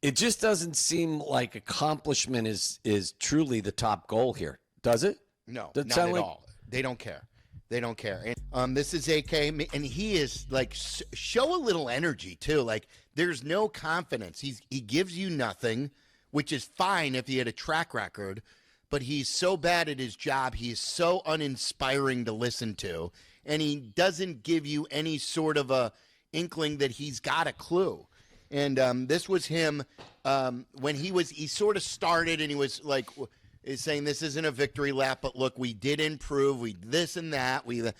It just doesn't seem like accomplishment is truly the top goal here, does it? No, Does it not sound at like- all. They don't care. They don't care. And, this is AK, and he is like show a little energy too. Like there's no confidence. He gives you nothing, which is fine if he had a track record, but he's so bad at his job. He is so uninspiring to listen to, and he doesn't give you any sort of a inkling that he's got a clue. And this was him when he sort of started, and he was like. Is saying this isn't a victory lap, but look, we did improve. We this and that. It's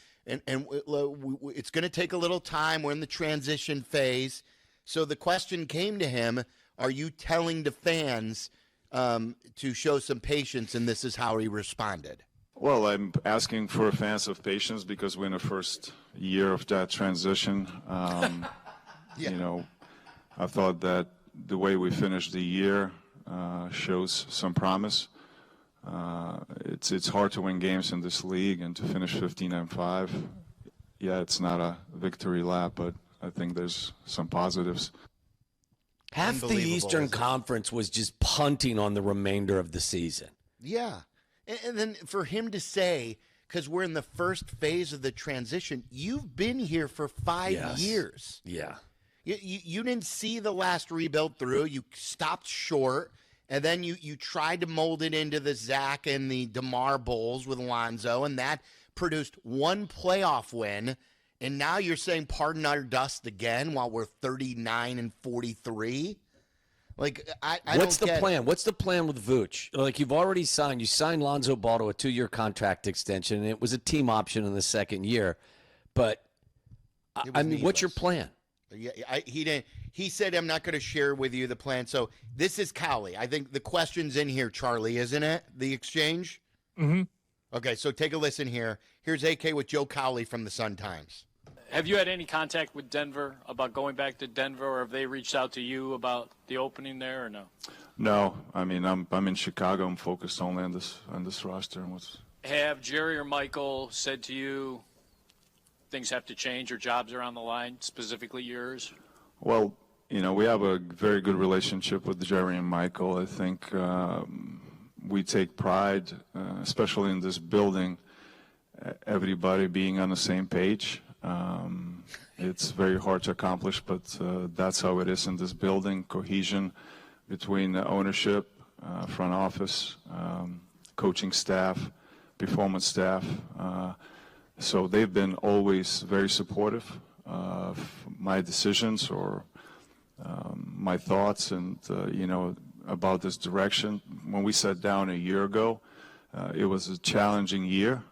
going to take a little time. We're in the transition phase. So the question came to him: are you telling the fans to show some patience? And this is how he responded. Well, I'm asking for fans of patience because we're in the first year of that transition. You know, I thought that the way we finished the year shows some promise. It's hard to win games in this league, and to finish 15-5. Yeah, it's not a victory lap, but I think there's some positives. Half the Eastern Conference was just punting on the remainder of the season. Yeah. And then for him to say, because we're in the first phase of the transition, you've been here for 5 years. Yeah. You didn't see the last rebuild through. You stopped short. And then you tried to mold it into the Zach and the DeMar Bowls with Alonzo, and that produced one playoff win. And now you're saying pardon our dust again while we're 39-43? Like, I What's don't the get plan? What's the plan with Vooch? Like, you've already signed. You signed Lonzo Ball to a 2-year contract extension, and it was a team option in the second year. But, I mean, what's your plan? Yeah, he didn't. He said, I'm not going to share with you the plan. So this is Cowley. I think the question's in here, Charlie, isn't it? The exchange? Mm-hmm. Okay, so take a listen here. Here's AK with Joe Cowley from the Sun-Times. Have you had any contact with Denver about going back to Denver, or have they reached out to you about the opening there, or no? No, I mean I'm in Chicago. I'm focused only on this roster and what's. Have Jerry or Michael said to you things have to change or jobs are on the line, specifically yours? Well, you know, we have a very good relationship with Jerry and Michael. I think we take pride, especially in this building, everybody being on the same page. It's very hard to accomplish, but that's how it is in this building. Cohesion between the ownership, front office, coaching staff, performance staff. So they've been always very supportive of my decisions or my thoughts and, you know, about this direction. When we sat down a year ago, it was a challenging year.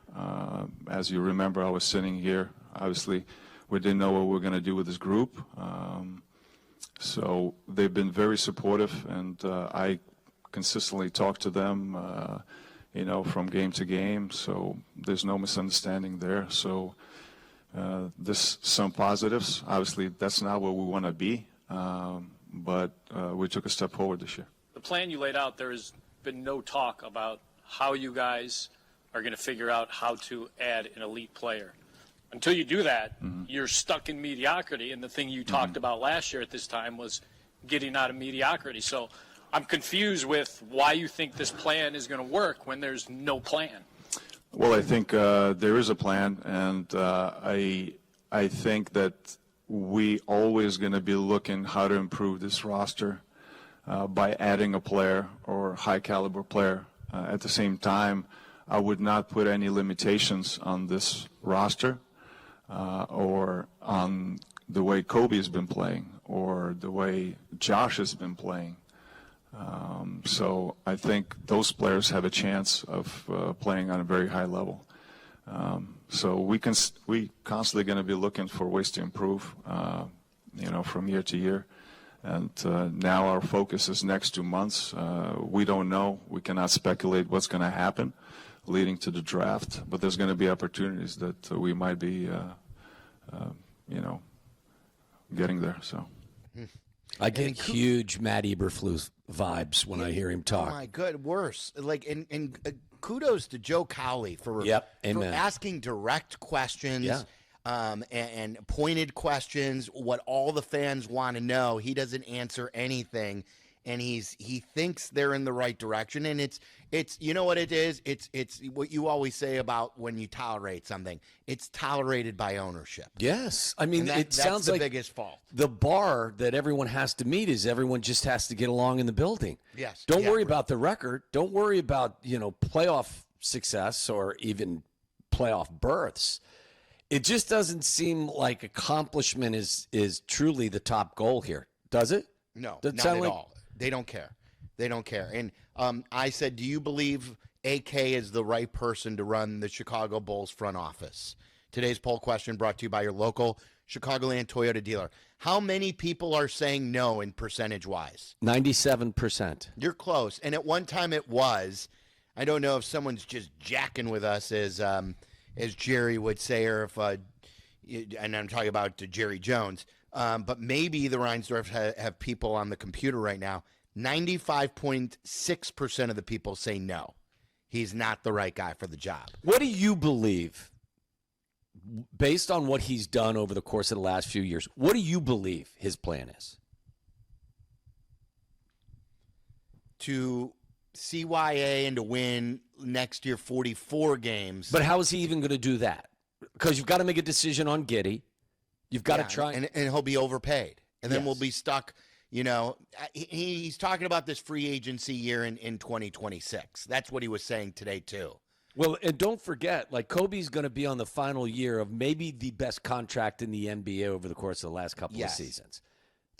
As you remember, I was sitting here. Obviously, we didn't know what we were going to do with this group. So they've been very supportive, and I consistently talk to them, you know, from game to game. So there's no misunderstanding there. So there's some positives. Obviously, that's not where we want to be, but we took a step forward this year. The plan you laid out, there has been no talk about how you guys are going to figure out how to add an elite player. Until you do that, you're stuck in mediocrity, and the thing you talked about last year at this time was getting out of mediocrity. So I'm confused with why you think this plan is going to work when there's no plan. Well, I think there is a plan, and I think that we always going to be looking how to improve this roster by adding a player or high-caliber player. At the same time, I would not put any limitations on this roster or on the way Kobe has been playing or the way Josh has been playing. So I think those players have a chance of playing on a very high level. So we constantly going to be looking for ways to improve, you know, from year to year. And now our focus is next 2 months. We don't know. We cannot speculate what's going to happen leading to the draft, but there's going to be opportunities that we might be, you know, getting there. So I get huge Matt Eberflus vibes when I hear him talk. Oh my God, worse. Like, and kudos to Joe Cowley for asking direct questions. And pointed questions, what all the fans want to know. He doesn't answer anything. and he thinks they're in the right direction, and it's you know what it is? It's what you always say about when you tolerate something. It's tolerated by ownership. Yes. I mean, That's sounds the like biggest fault. the bar that everyone has to meet is everyone just has to get along in the building. Yes. Don't Yeah, worry right. about the record. Don't worry about, playoff success or even playoff berths. It just doesn't seem like accomplishment is truly the top goal here, does it? No, Does it not sound at like- all. They don't care. They don't care. And I said, do you believe AK is the right person to run the Chicago Bulls front office? Today's poll question brought to you by your local Chicagoland Toyota dealer. How many people are saying no in percentage-wise? 97%. You're close. And at one time it was. I don't know if someone's just jacking with us, as Jerry would say, or if, and I'm talking about Jerry Jones, but maybe the Reinsdorf have people on the computer right now. 95.6% of the people say no. He's not the right guy for the job. What do you believe, based on what he's done over the course of the last few years, what do you believe his plan is? To CYA and to win next year 44 games. But how is he even going to do that? Because you've got to make a decision on Giddey. You've got to try. And he'll be overpaid. And then Yes. we'll be stuck. He's talking about this free agency year in 2026. That's what he was saying today, too. Well, and don't forget, Kobe's going to be on the final year of maybe the best contract in the NBA over the course of the last couple of Yes. seasons.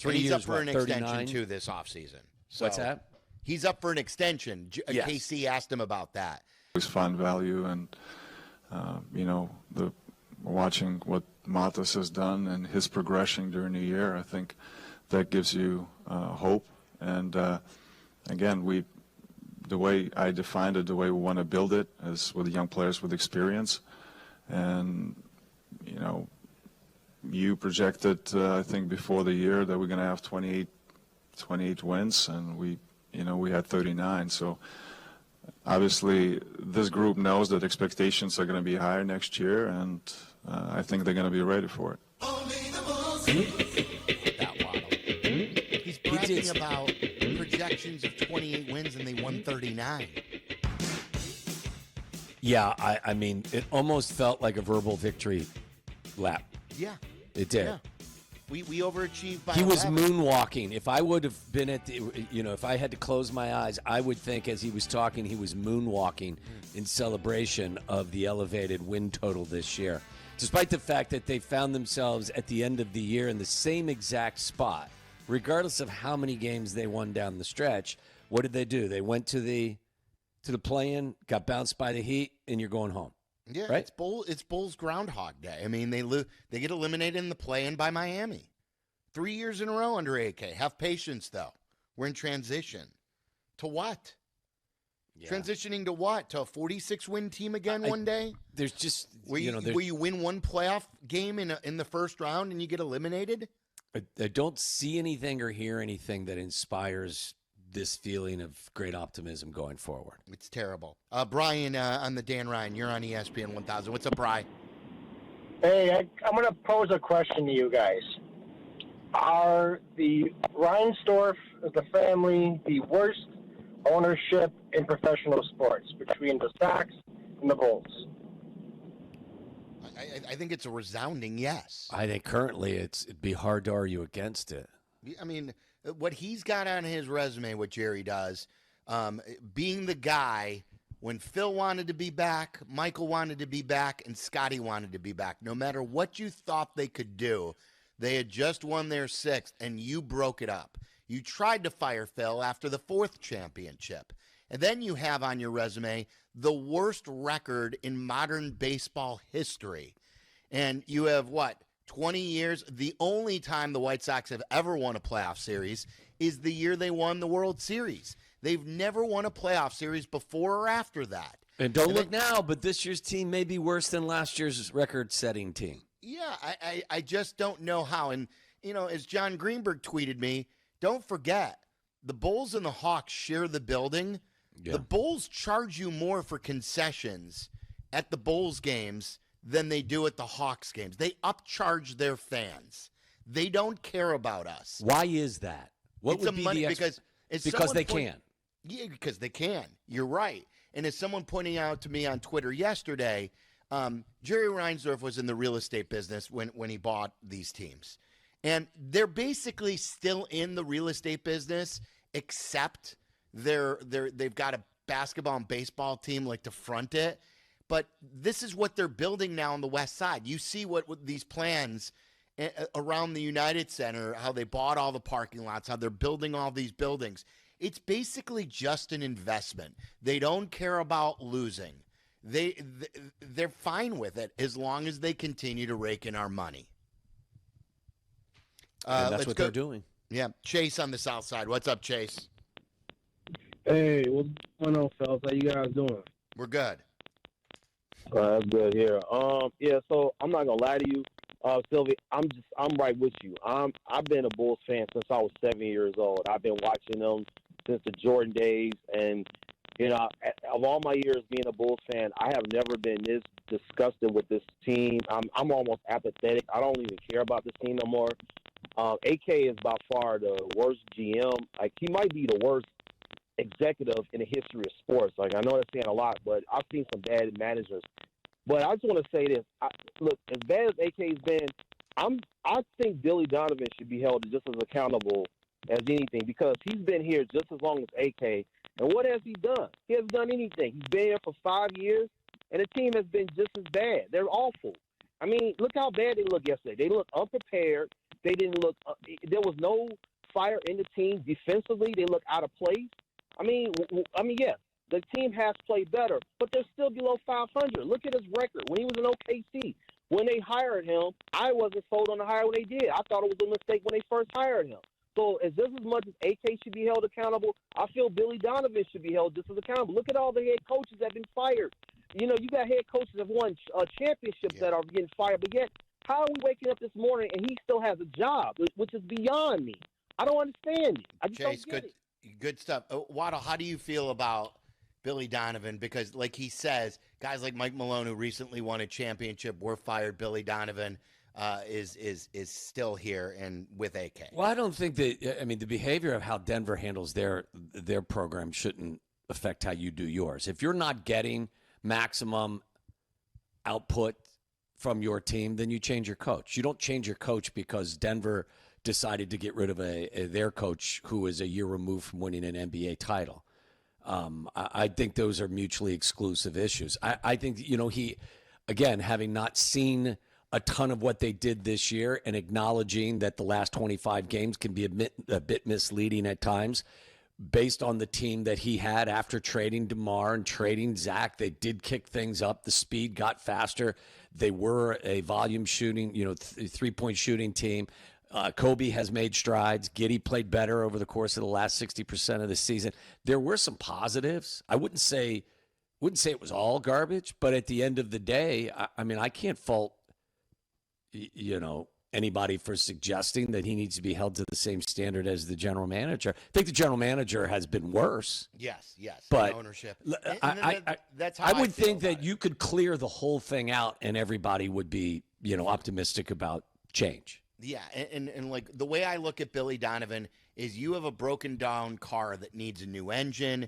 And he's up for an 39? extension, too, this offseason. So What's that? He's up for an extension. Yes. KC asked him about that. Always find value, and watching what Matas has done and his progression during the year, I think that gives you hope. And again, the way I defined it, the way we want to build it, is with young players with experience. And you projected, I think, before the year that we're going to have 28 wins, and we had 39. So obviously, this group knows that expectations are going to be higher next year, and I think they're going to be ready for it. That Waddle. He's bragging about projections of 28 wins, and they won 39. Yeah, I mean, it almost felt like a verbal victory lap. Yeah. It did. Yeah. We overachieved by He was 11. moonwalking. If I would have been if I had to close my eyes, I would think as he was talking, he was moonwalking in celebration of the elevated win total this year. Despite the fact that they found themselves at the end of the year in the same exact spot, regardless of how many games they won down the stretch, what did they do? They went to the play-in, got bounced by the Heat, and you're going home. Yeah, right? It's Bulls Groundhog Day. I mean, they get eliminated in the play-in by Miami. 3 years in a row under AK. Have patience, though. We're in transition. To what? Yeah. Transitioning to what? To a 46-win team again one day? There's just, Where you win one playoff game in the first round and you get eliminated? I don't see anything or hear anything that inspires this feeling of great optimism going forward. It's terrible. Brian on the Dan Ryan, you're on ESPN 1000. What's up, Brian? Hey, I'm going to pose a question to you guys. Are the Reinsdorf, the family, the worst ownership in professional sports between the Sox and the Bulls? I think it's a resounding yes. I think currently it'd be hard to argue against it. I mean, what he's got on his resume, what Jerry does, being the guy when Phil wanted to be back, Michael wanted to be back, and Scotty wanted to be back. No matter what you thought they could do, they had just won their sixth, and you broke it up. You tried to fire Phil after the fourth championship. And then you have on your resume the worst record in modern baseball history. And you have, 20 years? The only time the White Sox have ever won a playoff series is the year they won the World Series. They've never won a playoff series before or after that. And don't look now, but this year's team may be worse than last year's record-setting team. Yeah, I just don't know how. And, as John Greenberg tweeted me, don't forget, the Bulls and the Hawks share the building. Yeah. The Bulls charge you more for concessions at the Bulls games than they do at the Hawks games. They upcharge their fans. They don't care about us. Why is that? What It's would be money the because Because they can. Yeah, because they can. You're right. And as someone pointing out to me on Twitter yesterday, Jerry Reinsdorf was in the real estate business when he bought these teams. And they're basically still in the real estate business, except they've got a basketball and baseball team like to front it. But this is what they're building now on the West Side. You see what these plans around the United Center, how they bought all the parking lots, how they're building all these buildings. It's basically just an investment. They don't care about losing. They're fine with it as long as they continue to rake in our money. That's what they're doing. Yeah. Chase on the South Side. What's up, Chase? Hey, what's going on, fellas? How you guys doing? We're good. That's good here. Yeah, so I'm not gonna lie to you, Sylvie. I'm right with you. I've been a Bulls fan since I was 7 years old. I've been watching them since the Jordan days, and of all my years being a Bulls fan, I have never been this disgusted with this team. I'm almost apathetic. I don't even care about this team no more. AK is by far the worst GM. Like, he might be the worst executive in the history of sports. Like, I know that's saying a lot, but I've seen some bad managers. But I just want to say this. Look, as bad as AK's been, I think Billy Donovan should be held just as accountable as anything, because he's been here just as long as AK. And what has he done? He hasn't done anything. He's been here for 5 years, and the team has been just as bad. They're awful. I mean, look how bad they look yesterday. They looked unprepared. They didn't look there was no fire in the team. Defensively, they look out of place. I mean, yes, the team has played better, but they're still below 500. Look at his record. When he was in OKC, when they hired him, I wasn't sold on the hire when they did. I thought it was a mistake when they first hired him. So as just as much as AK should be held accountable, I feel Billy Donovan should be held just as accountable. Look at all the head coaches that have been fired. You got head coaches that have won championships that are getting fired, but yet how are we waking up this morning and he still has a job, which is beyond me. I don't understand it. I just Chase, don't get it. Good stuff. Waddle, how do you feel about Billy Donovan? Because like he says, guys like Mike Malone, who recently won a championship, were fired. Billy Donovan is still here and with AK. Well, I don't think that. I mean, the behavior of how Denver handles their program shouldn't affect how you do yours. If you're not getting maximum output from your team, then you change your coach. You don't change your coach because Denver decided to get rid of their coach who is a year removed from winning an NBA title. I think those are mutually exclusive issues. I think, he, again, having not seen a ton of what they did this year and acknowledging that the last 25 games can be a bit misleading at times based on the team that he had after trading DeMar and trading Zach. They did kick things up. The speed got faster. They were a volume shooting, three-point shooting team. Kobe has made strides. Giddey played better over the course of the last 60% of the season. There were some positives. I wouldn't say it was all garbage, but at the end of the day, I can't fault anybody for suggesting that he needs to be held to the same standard as the general manager. I think the general manager has been worse. Yes, but ownership. That's how I would think that you could clear the whole thing out and everybody would be, optimistic about change. Yeah, and like the way I look at Billy Donovan is you have a broken down car that needs a new engine.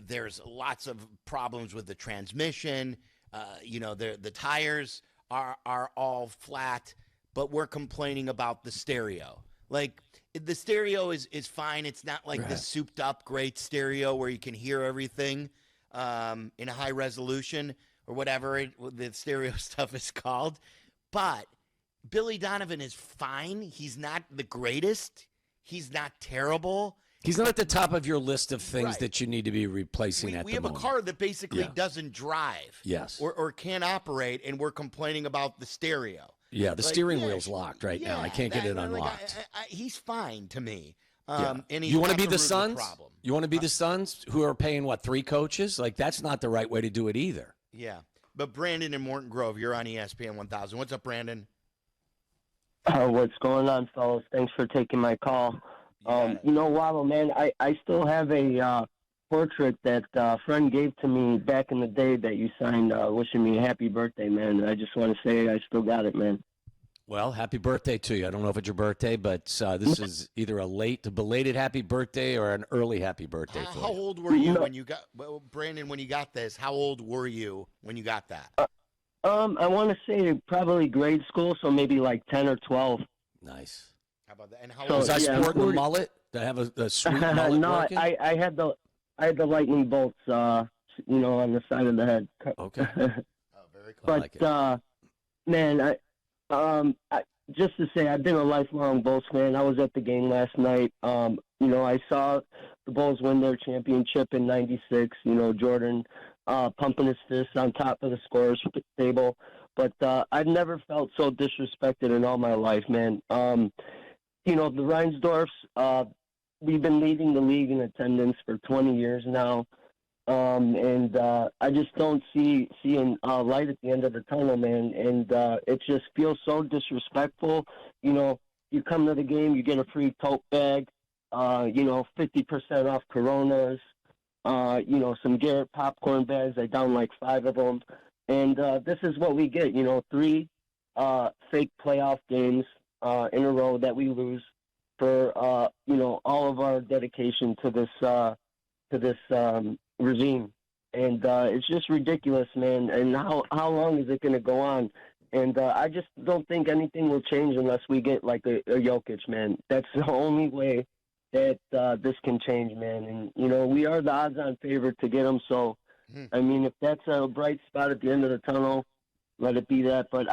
There's lots of problems with the transmission. The tires are all flat, but we're complaining about the stereo. Like, the stereo is fine. It's not like the souped up great stereo where you can hear everything in a high resolution or whatever the stereo stuff is called. But Billy Donovan is fine. He's not the greatest. He's not terrible. He's not at the top of your list of things that you need to be replacing at the moment. We have a car that basically doesn't drive. Yes. Or can't operate, and we're complaining about the stereo. Yeah, the steering wheel's locked right now. I can't get it unlocked. He's fine to me. And he's you want to not be the root of Suns? problem. You want to be the Suns who are paying, 3 coaches? Like, that's not the right way to do it either. Yeah. But Brandon in Morton Grove, you're on ESPN 1000. What's up, Brandon? What's going on, fellas? Thanks for taking my call. Waddle, man, I still have a portrait that a friend gave to me back in the day that you signed wishing me a happy birthday, man. I just want to say I still got it, man. Well, happy birthday to you. I don't know if it's your birthday, but this is either a belated happy birthday or an early happy birthday for you. How old were you when you got, Brandon, when you got this? How old were you when you got that? I want to say probably grade school, so maybe like 10 or 12. Nice. How about that? And how So, old Was I yeah, sporting a 40. mullet? Did I have a sweet mullet No, working? I had the lightning bolts, on the side of the head. Okay. Oh, very cool. I But like it. man, just to say, I've been a lifelong Bulls fan. I was at the game last night. I saw the Bulls win their championship in '96. Jordan pumping his fist on top of the scorer's table. But I've never felt so disrespected in all my life, man. The Reinsdorfs, we've been leading the league in attendance for 20 years now. And I just don't see a light at the end of the tunnel, man. And it just feels so disrespectful. You come to the game, you get a free tote bag, 50% off Coronas, some Garrett popcorn bags. I down like 5 of them. And this is what we get, 3 fake playoff games in a row that we lose for, all of our dedication to this regime. And it's just ridiculous, man. And how long is it going to go on? And I just don't think anything will change unless we get like a Jokic, man. That's the only way that this can change, man. And, we are the odds-on favorite to get him. So, I mean, if that's a bright spot at the end of the tunnel, let it be that. But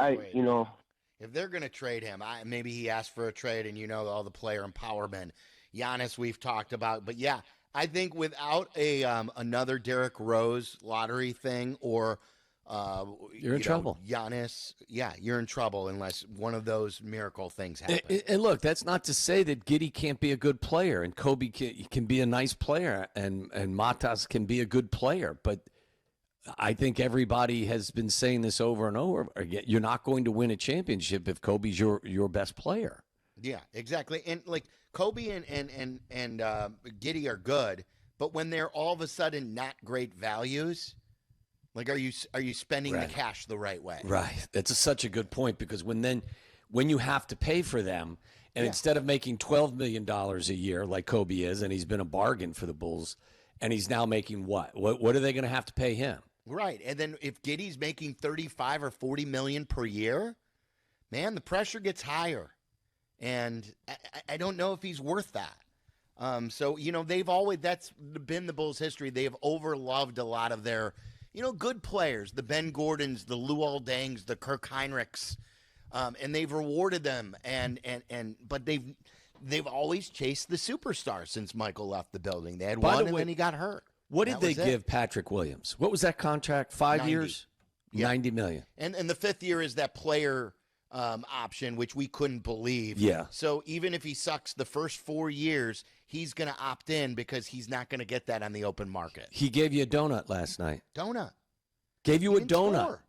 if they're going to trade him, maybe he asked for a trade and all the player empowerment. Giannis we've talked about. But, yeah, I think without another Derrick Rose lottery thing or You're in trouble. Giannis, you're in trouble unless one of those miracle things happen. And look, that's not to say that Giddey can't be a good player and Kobe can be a nice player and Matas can be a good player. But I think everybody has been saying this over and over again. You're not going to win a championship if Kobe's your best player. Yeah, exactly. And like Kobe and Giddey are good, but when they're all of a sudden not great values, like are you spending the cash the right way? Right. That's such a good point because when you have to pay for them, and instead of making $12 million a year like Kobe is, and he's been a bargain for the Bulls, and he's now making what? What are they going to have to pay him? Right. And then if Giddey's making 35 or 40 million per year, man, the pressure gets higher. And I don't know if he's worth that. So, that's been the Bulls' history. They have overloved a lot of their, good players, the Ben Gordons, the Luol Dengs, the Kirk Heinrichs, and they've rewarded them. But they've always chased the superstar since Michael left the building. They had one and then he got hurt. What did they give Patrick Williams? What was that contract? 5 years? Yeah. $90 million. And the 5th year is that player option, which we couldn't believe. Yeah. So even if he sucks the first 4 years, he's going to opt in because he's not going to get that on the open market. He gave you a donut last night. Donut. Gave you He a didn't donut. score.